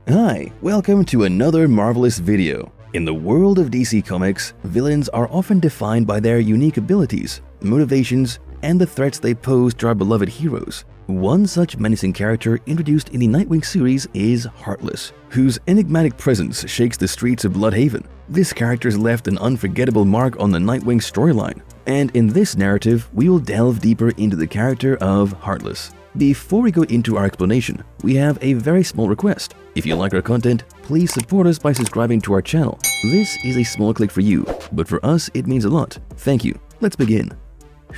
Hi, welcome to another marvelous video. In the world of DC Comics, villains are often defined by their unique abilities, motivations, and the threats they pose to our beloved heroes. One such menacing character introduced in the Nightwing series is Heartless, whose enigmatic presence shakes the streets of Bloodhaven. This character has left an unforgettable mark on the Nightwing storyline, and in this narrative, we will delve deeper into the character of Heartless. Before we go into our explanation, we have a very small request. If you like our content, please support us by subscribing to our channel. This is a small click for you, but for us it means a lot. Thank you. Let's begin.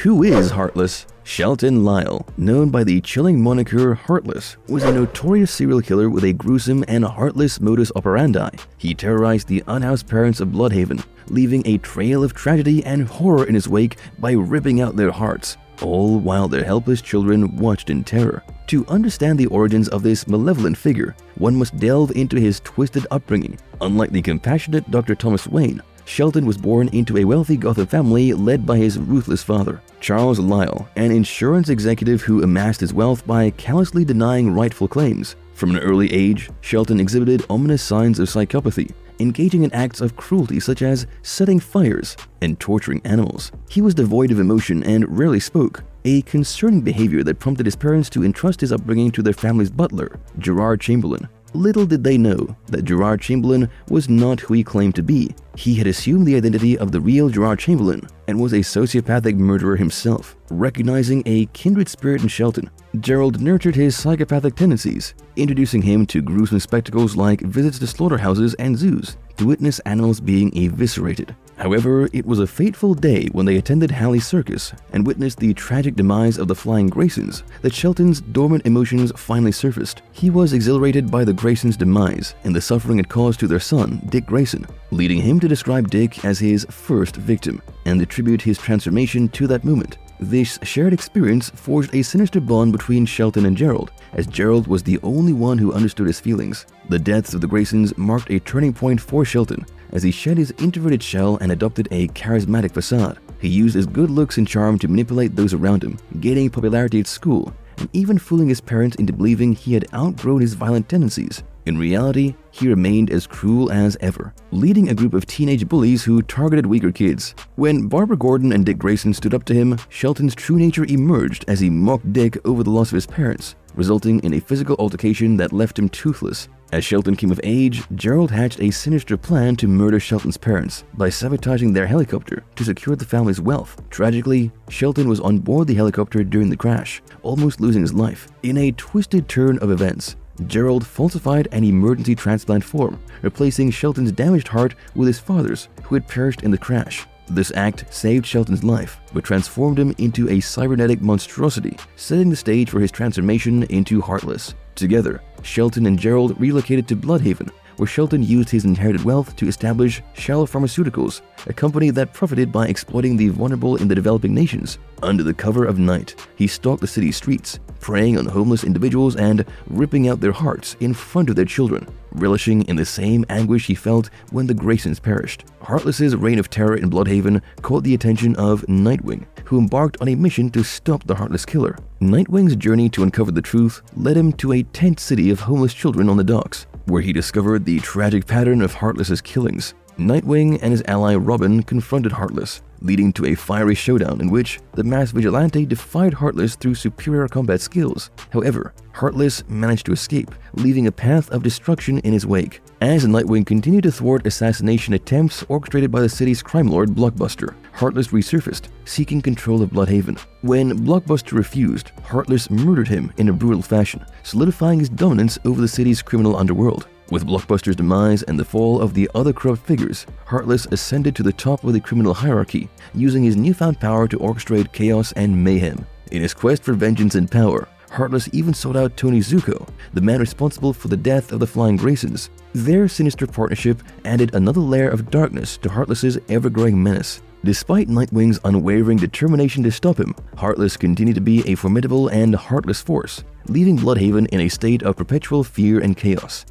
Who is Heartless? Shelton Lyle, known by the chilling moniker Heartless, was a notorious serial killer with a gruesome and heartless modus operandi. He terrorized the unhoused parents of Bloodhaven, leaving a trail of tragedy and horror in his wake by ripping out their hearts, all while their helpless children watched in terror. To understand the origins of this malevolent figure, one must delve into his twisted upbringing. Unlike the compassionate Dr. Thomas Wayne, Shelton was born into a wealthy Gotham family led by his ruthless father, Charles Lyle, an insurance executive who amassed his wealth by callously denying rightful claims. From an early age, Shelton exhibited ominous signs of psychopathy, engaging in acts of cruelty such as setting fires and torturing animals. He was devoid of emotion and rarely spoke, a concerning behavior that prompted his parents to entrust his upbringing to their family's butler, Gerard Chamberlain. Little did they know that Gerard Chamberlain was not who he claimed to be. He had assumed the identity of the real Gerard Chamberlain and was a sociopathic murderer himself. Recognizing a kindred spirit in Shelton, Gerald nurtured his psychopathic tendencies, introducing him to gruesome spectacles like visits to slaughterhouses and zoos to witness animals being eviscerated. However, it was a fateful day when they attended Halley's Circus and witnessed the tragic demise of the Flying Graysons that Shelton's dormant emotions finally surfaced. He was exhilarated by the Graysons' demise and the suffering it caused to their son, Dick Grayson, leading him to describe Dick as his first victim and attribute his transformation to that moment. This shared experience forged a sinister bond between Shelton and Gerald, as Gerald was the only one who understood his feelings. The deaths of the Graysons marked a turning point for Shelton, as he shed his introverted shell and adopted a charismatic facade. He used his good looks and charm to manipulate those around him, gaining popularity at school, and even fooling his parents into believing he had outgrown his violent tendencies. In reality, he remained as cruel as ever, leading a group of teenage bullies who targeted weaker kids. When Barbara Gordon and Dick Grayson stood up to him, Shelton's true nature emerged as he mocked Dick over the loss of his parents, resulting in a physical altercation that left him toothless. As Shelton came of age, Gerald hatched a sinister plan to murder Shelton's parents by sabotaging their helicopter to secure the family's wealth. Tragically, Shelton was on board the helicopter during the crash, almost losing his life. In a twisted turn of events, Gerald falsified an emergency transplant form, replacing Shelton's damaged heart with his father's, who had perished in the crash. This act saved Shelton's life, but transformed him into a cybernetic monstrosity, setting the stage for his transformation into Heartless. Together, Shelton and Gerald relocated to Bloodhaven, where Shelton used his inherited wealth to establish Shell Pharmaceuticals, a company that profited by exploiting the vulnerable in the developing nations. Under the cover of night, he stalked the city's streets, preying on homeless individuals and ripping out their hearts in front of their children, relishing in the same anguish he felt when the Graysons perished. Heartless's reign of terror in Bloodhaven caught the attention of Nightwing, who embarked on a mission to stop the Heartless killer. Nightwing's journey to uncover the truth led him to a tent city of homeless children on the docks, where he discovered the tragic pattern of Heartless's killings. Nightwing and his ally Robin confronted Heartless, leading to a fiery showdown in which the masked vigilante defied Heartless through superior combat skills. However, Heartless managed to escape, leaving a path of destruction in his wake. As Nightwing continued to thwart assassination attempts orchestrated by the city's crime lord Blockbuster, Heartless resurfaced, seeking control of Bloodhaven. When Blockbuster refused, Heartless murdered him in a brutal fashion, solidifying his dominance over the city's criminal underworld. With Blockbuster's demise and the fall of the other corrupt figures, Heartless ascended to the top of the criminal hierarchy, using his newfound power to orchestrate chaos and mayhem. In his quest for vengeance and power, Heartless even sought out Tony Zuko, the man responsible for the death of the Flying Graysons. Their sinister partnership added another layer of darkness to Heartless's ever-growing menace. Despite Nightwing's unwavering determination to stop him, Heartless continued to be a formidable and heartless force, leaving Bloodhaven in a state of perpetual fear and chaos.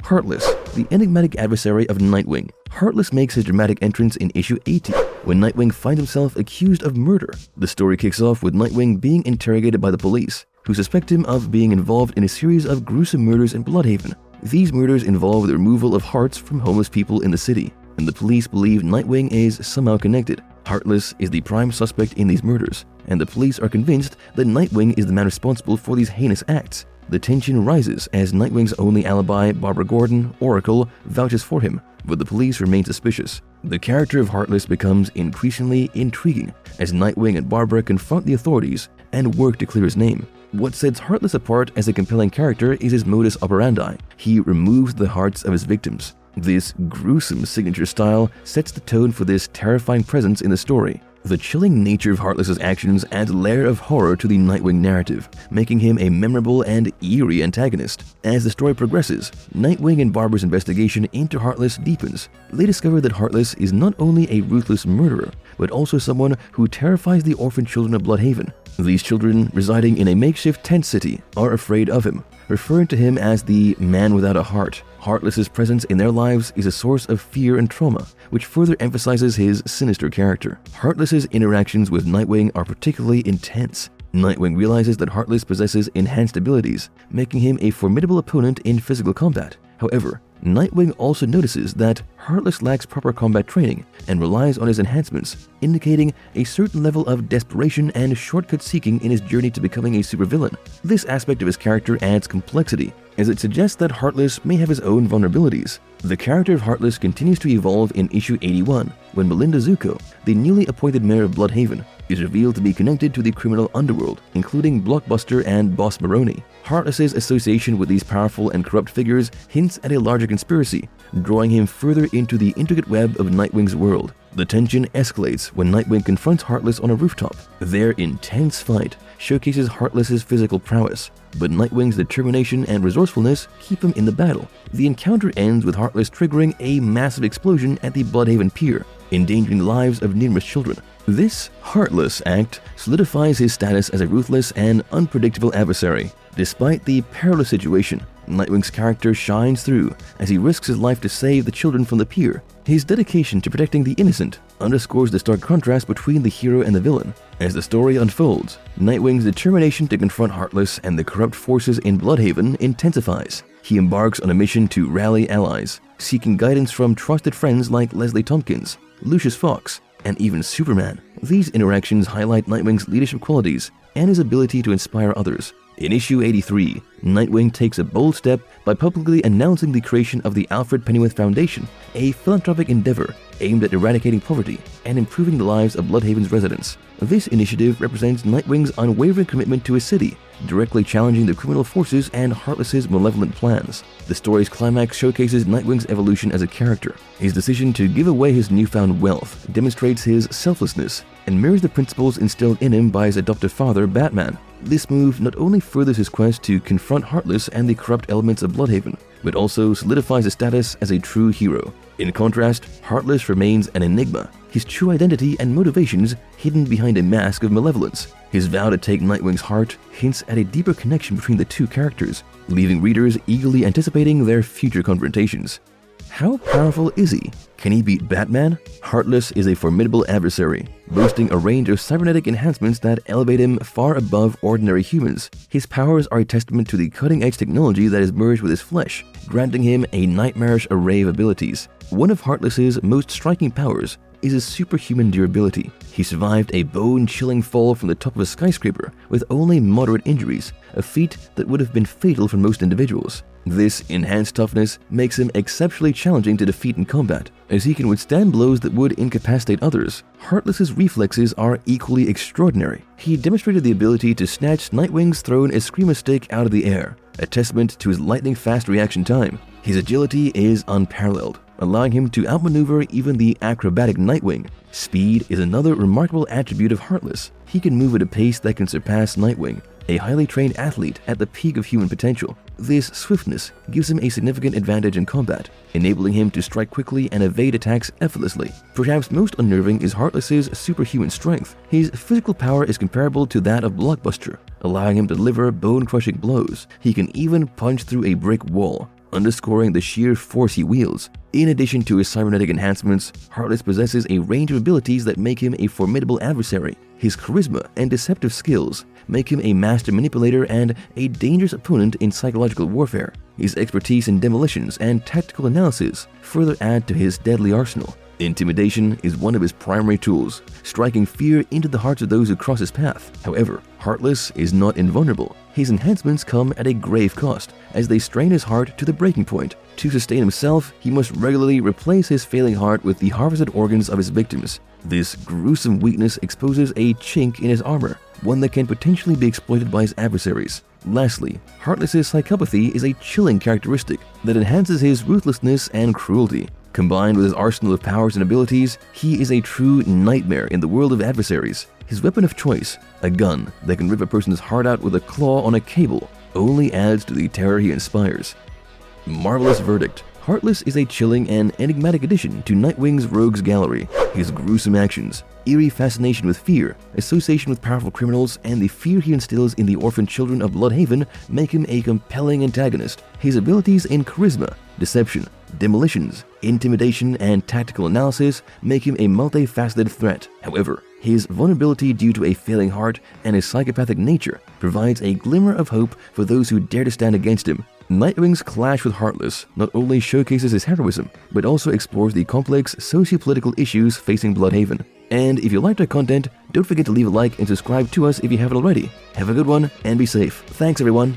Heartless, the enigmatic adversary of Nightwing. Heartless makes his dramatic entrance in issue 80, when Nightwing finds himself accused of murder. The story kicks off with Nightwing being interrogated by the police, who suspect him of being involved in a series of gruesome murders in Bloodhaven. These murders involve the removal of hearts from homeless people in the city, and the police believe Nightwing is somehow connected. Heartless is the prime suspect in these murders, and the police are convinced that Nightwing is the man responsible for these heinous acts. The tension rises as Nightwing's only alibi, Barbara Gordon, Oracle, vouches for him, but the police remain suspicious. The character of Heartless becomes increasingly intriguing as Nightwing and Barbara confront the authorities and work to clear his name. What sets Heartless apart as a compelling character is his modus operandi. He removes the hearts of his victims. This gruesome signature style sets the tone for this terrifying presence in the story. The chilling nature of Heartless's actions adds a layer of horror to the Nightwing narrative, making him a memorable and eerie antagonist. As the story progresses, Nightwing and Barbara's investigation into Heartless deepens. They discover that Heartless is not only a ruthless murderer, but also someone who terrifies the orphan children of Bloodhaven. These children, residing in a makeshift tent city, are afraid of him, referring to him as the man without a heart. Heartless's presence in their lives is a source of fear and trauma, which further emphasizes his sinister character. Heartless's interactions with Nightwing are particularly intense. Nightwing realizes that Heartless possesses enhanced abilities, making him a formidable opponent in physical combat. However, Nightwing also notices that Heartless lacks proper combat training and relies on his enhancements, indicating a certain level of desperation and shortcut seeking in his journey to becoming a supervillain. This aspect of his character adds complexity, as it suggests that Heartless may have his own vulnerabilities. The character of Heartless continues to evolve in issue 81, when Melinda Zuko, the newly appointed mayor of Bloodhaven, is revealed to be connected to the criminal underworld, including Blockbuster and Boss Maroni. Heartless's association with these powerful and corrupt figures hints at a larger conspiracy, drawing him further into the intricate web of Nightwing's world. The tension escalates when Nightwing confronts Heartless on a rooftop. Their intense fight showcases Heartless's physical prowess, but Nightwing's determination and resourcefulness keep him in the battle. The encounter ends with Heartless triggering a massive explosion at the Bloodhaven Pier, endangering the lives of numerous children. This Heartless act solidifies his status as a ruthless and unpredictable adversary. Despite the perilous situation, Nightwing's character shines through as he risks his life to save the children from the pier. His dedication to protecting the innocent underscores the stark contrast between the hero and the villain. As the story unfolds, Nightwing's determination to confront Heartless and the corrupt forces in Bloodhaven intensifies. He embarks on a mission to rally allies, seeking guidance from trusted friends like Leslie Tompkins, Lucius Fox, and even Superman. These interactions highlight Nightwing's leadership qualities and his ability to inspire others. In issue 83, Nightwing takes a bold step by publicly announcing the creation of the Alfred Pennyworth Foundation, a philanthropic endeavor aimed at eradicating poverty and improving the lives of Bloodhaven's residents. This initiative represents Nightwing's unwavering commitment to his city, directly challenging the criminal forces and Heartless's malevolent plans. The story's climax showcases Nightwing's evolution as a character. His decision to give away his newfound wealth demonstrates his selflessness and mirrors the principles instilled in him by his adoptive father, Batman. This move not only furthers his quest to confront Heartless and the corrupt elements of Bloodhaven, but also solidifies his status as a true hero. In contrast, Heartless remains an enigma, his true identity and motivations hidden behind a mask of malevolence. His vow to take Nightwing's heart hints at a deeper connection between the two characters, leaving readers eagerly anticipating their future confrontations. How powerful is he? Can he beat Batman? Heartless is a formidable adversary, boasting a range of cybernetic enhancements that elevate him far above ordinary humans. His powers are a testament to the cutting-edge technology that is merged with his flesh, granting him a nightmarish array of abilities. One of Heartless's most striking powers is his superhuman durability. He survived a bone-chilling fall from the top of a skyscraper with only moderate injuries, a feat that would have been fatal for most individuals. This enhanced toughness makes him exceptionally challenging to defeat in combat, as he can withstand blows that would incapacitate others. Heartless's reflexes are equally extraordinary. He demonstrated the ability to snatch Nightwing's thrown Eskrima stick out of the air, a testament to his lightning-fast reaction time. His agility is unparalleled, allowing him to outmaneuver even the acrobatic Nightwing. Speed is another remarkable attribute of Heartless. He can move at a pace that can surpass Nightwing, a highly trained athlete at the peak of human potential. This swiftness gives him a significant advantage in combat, enabling him to strike quickly and evade attacks effortlessly. Perhaps most unnerving is Heartless's superhuman strength. His physical power is comparable to that of Blockbuster, allowing him to deliver bone-crushing blows. He can even punch through a brick wall. underscoring the sheer force he wields. In addition to his cybernetic enhancements, Heartless possesses a range of abilities that make him a formidable adversary. His charisma and deceptive skills make him a master manipulator and a dangerous opponent in psychological warfare. His expertise in demolitions and tactical analysis further add to his deadly arsenal. Intimidation is one of his primary tools, striking fear into the hearts of those who cross his path. However, Heartless is not invulnerable. His enhancements come at a grave cost, as they strain his heart to the breaking point. To sustain himself, he must regularly replace his failing heart with the harvested organs of his victims. This gruesome weakness exposes a chink in his armor, one that can potentially be exploited by his adversaries. Lastly, Heartless's psychopathy is a chilling characteristic that enhances his ruthlessness and cruelty. Combined with his arsenal of powers and abilities, he is a true nightmare in the world of adversaries. His weapon of choice, a gun that can rip a person's heart out with a claw on a cable, only adds to the terror he inspires. Marvelous verdict. Heartless is a chilling and enigmatic addition to Nightwing's rogues gallery. His gruesome actions, eerie fascination with fear, association with powerful criminals, and the fear he instills in the orphan children of Bloodhaven make him a compelling antagonist. His abilities in charisma, deception, demolitions, intimidation, and tactical analysis make him a multifaceted threat. However, his vulnerability due to a failing heart and his psychopathic nature provides a glimmer of hope for those who dare to stand against him. Nightwing's clash with Heartless not only showcases his heroism, but also explores the complex socio-political issues facing Bloodhaven. And if you liked our content, don't forget to leave a like and subscribe to us if you haven't already. Have a good one and be safe. Thanks everyone.